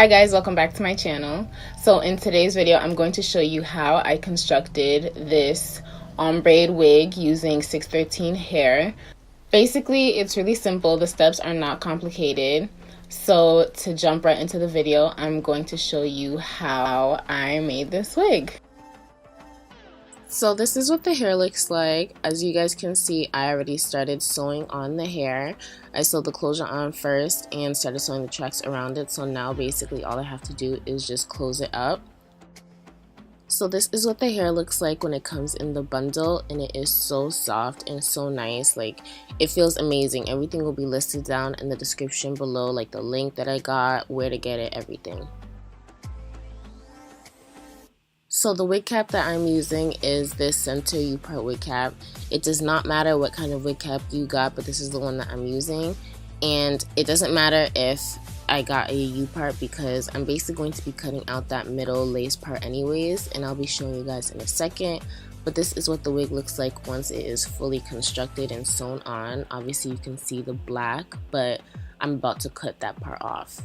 Hi guys, welcome back to my channel. So in today's video, I'm going to show you how I constructed this ombre wig using 613 hair. Basically, it's really simple. The steps are not complicated. So to jump right into the video, I'm going to show you how I made this wig. So this is what the hair looks like. As you guys can see, I already started sewing on the hair. I sewed the closure on first and started sewing the tracks around it. So now basically all I have to do is just close it up. So this is what the hair looks like when it comes in the bundle, and it is so soft and so nice. Like, it feels amazing. Everything will be listed down in the description below, like the link that I got, where to get it, everything. So the wig cap that I'm using is this center U-part wig cap. It does not matter what kind of wig cap you got, but this is the one that I'm using. And it doesn't matter if I got a U-part because I'm basically going to be cutting out that middle lace part anyways, and I'll be showing you guys in a second. But this is what the wig looks like once it is fully constructed and sewn on. Obviously you can see the black, but I'm about to cut that part off.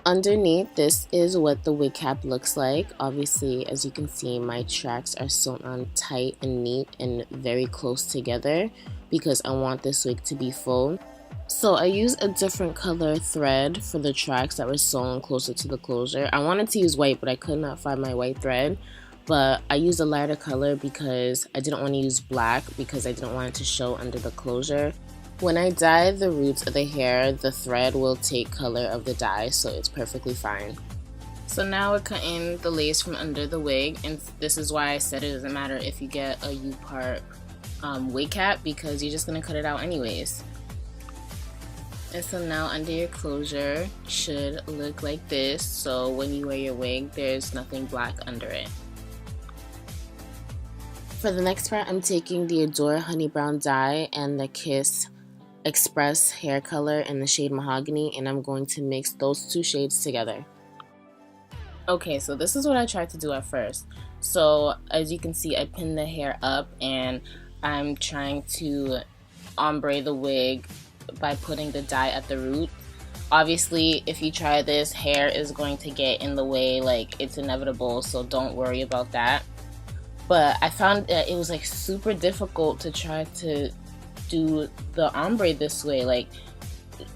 Underneath, this is what the wig cap looks like. Obviously, as you can see, my tracks are sewn on tight and neat and very close together because I want this wig to be full. So I used a different color thread for the tracks that were sewn closer to the closure. I wanted to use white, but I could not find my white thread. But I used a lighter color because I didn't want to use black because I didn't want it to show under the closure. When I dye the roots of the hair, the thread will take color of the dye, so it's perfectly fine. So now we're cutting the lace from under the wig, and this is why I said it doesn't matter if you get a U-part wig cap because you're just going to cut it out anyways. And so now under your closure should look like this, so when you wear your wig, there's nothing black under it. For the next part, I'm taking the Adore Honey Brown dye and the Kiss Express hair color in the shade Mahogany, and I'm going to mix those two shades together. Okay, so this is what I tried to do at first. So as you can see, I pinned the hair up and I'm trying to ombre the wig by putting the dye at the root. Obviously, if you try this, hair is going to get in the way, like it's inevitable, so don't worry about that. But I found that it was like super difficult to try to do the ombre this way. Like,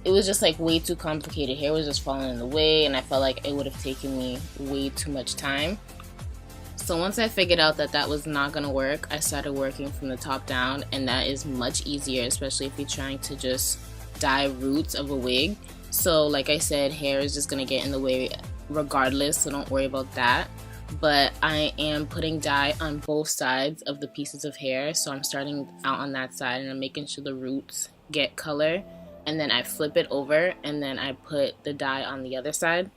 it was just like way too complicated. Hair was just falling in the way and I felt like it would have taken me way too much time. So once I figured out that that was not gonna work, I started working from the top down, and that is much easier, especially if you're trying to just dye roots of a wig. So like I said, hair is just gonna get in the way regardless, so don't worry about that. But I am putting dye on both sides of the pieces of hair, so I'm starting out on that side and I'm making sure the roots get color, and then I flip it over and then I put the dye on the other side.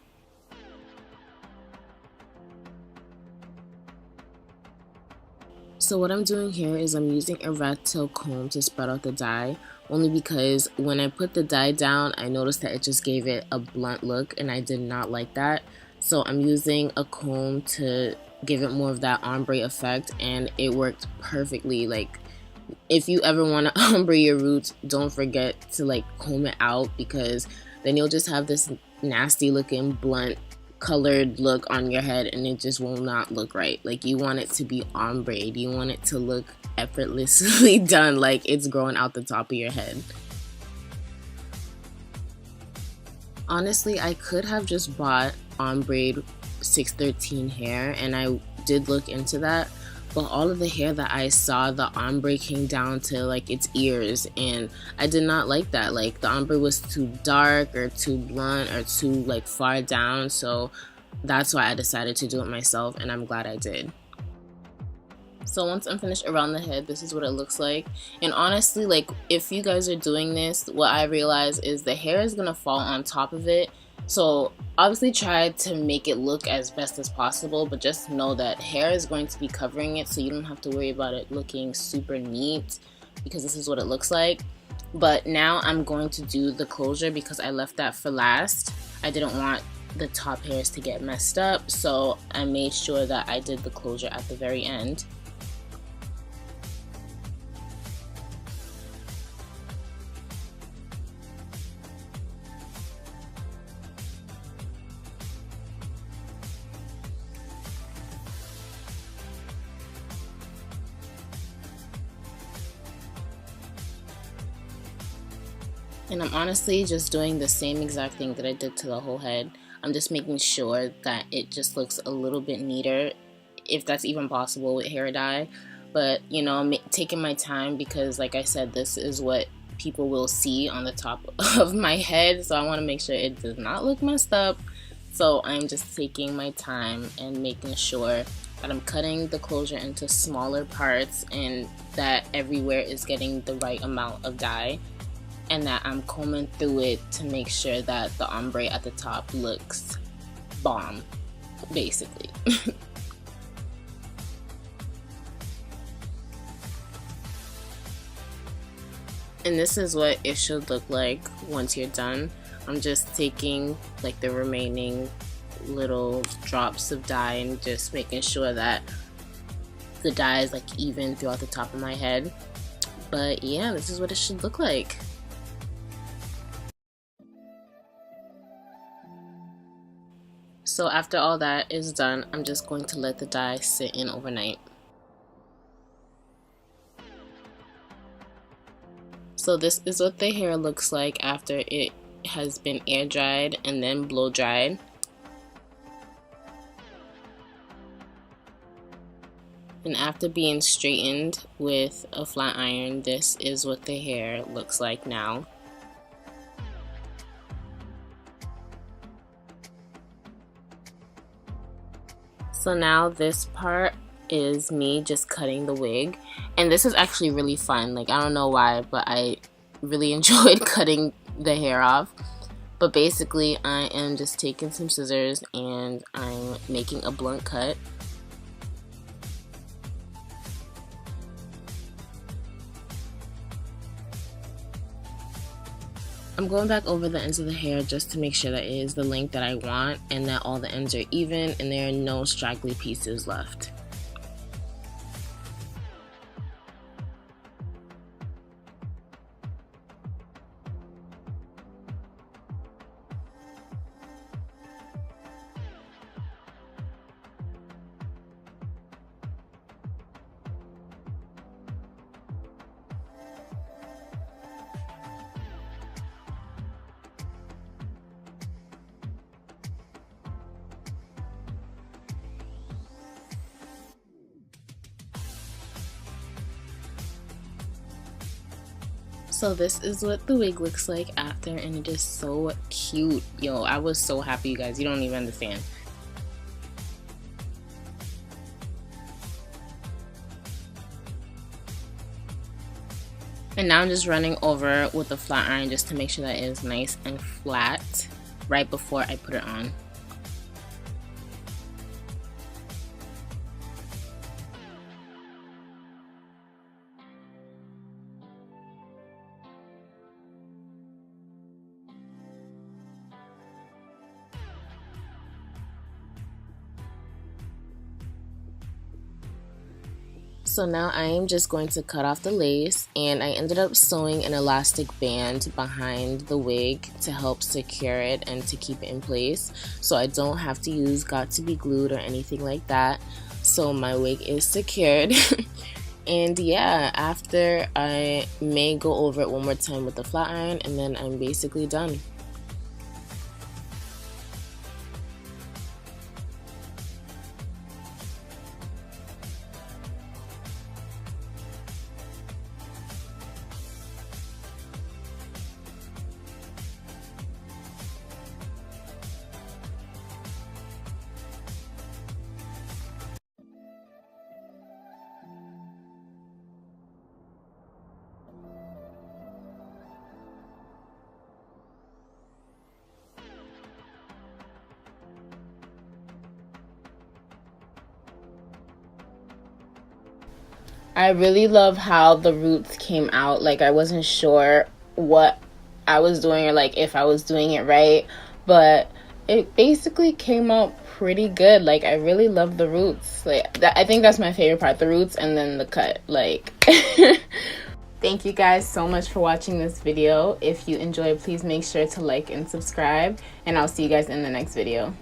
So what I'm doing here is I'm using a rat tail comb to spread out the dye, only because when I put the dye down, I noticed that it just gave it a blunt look and I did not like that. So I'm using a comb to give it more of that ombre effect, and it worked perfectly. Like, if you ever want to ombre your roots, don't forget to like comb it out, because then you'll just have this nasty looking blunt colored look on your head and it just will not look right. Like, you want it to be ombre, you want it to look effortlessly done, like it's growing out the top of your head. Honestly, I could have just bought ombre 613 hair, and I did look into that, but all of the hair that I saw, the ombre came down to like its ears, and I did not like that. Like, the ombre was too dark or too blunt or too like far down, so that's why I decided to do it myself, and I'm glad I did. So once I'm finished around the head, this is what it looks like. And honestly, like, if you guys are doing this, what I realize is the hair is gonna fall on top of it. So obviously try to make it look as best as possible, but just know that hair is going to be covering it, so you don't have to worry about it looking super neat, because this is what it looks like. But now I'm going to do the closure because I left that for last. I didn't want the top hairs to get messed up, so I made sure that I did the closure at the very end. And I'm honestly just doing the same exact thing that I did to the whole head. I'm just making sure that it just looks a little bit neater, if that's even possible with hair dye. But you know, I'm taking my time because like I said, this is what people will see on the top of my head, so I want to make sure it does not look messed up. So I'm just taking my time and making sure that I'm cutting the closure into smaller parts and that everywhere is getting the right amount of dye, and that I'm combing through it to make sure that the ombre at the top looks bomb, basically. And this is what it should look like once you're done. I'm just taking like the remaining little drops of dye and just making sure that the dye is like even throughout the top of my head. But yeah, this is what it should look like. So after all that is done, I'm just going to let the dye sit in overnight. So this is what the hair looks like after it has been air dried and then blow dried. And after being straightened with a flat iron, this is what the hair looks like now. So now this part is me just cutting the wig, and this is actually really fun. Like, I don't know why, but I really enjoyed cutting the hair off. But basically I am just taking some scissors and I'm making a blunt cut. I'm going back over the ends of the hair just to make sure that it is the length that I want and that all the ends are even and there are no straggly pieces left. So this is what the wig looks like after, and it is so cute. Yo, I was so happy, you guys. You don't even understand. And now I'm just running over with a flat iron just to make sure that it is nice and flat right before I put it on. So now I am just going to cut off the lace, and I ended up sewing an elastic band behind the wig to help secure it and to keep it in place, so I don't have to use got-to-be glued or anything like that. So my wig is secured. And yeah, after I may go over it one more time with the flat iron, and then I'm basically done. I really love how the roots came out. Like, I wasn't sure what I was doing or like if I was doing it right, but it basically came out pretty good. Like, I really love the roots. Like, I think that's my favorite part, the roots and then the cut. Like, thank you guys so much for watching this video. If you enjoyed, please make sure to like and subscribe, and I'll see you guys in the next video.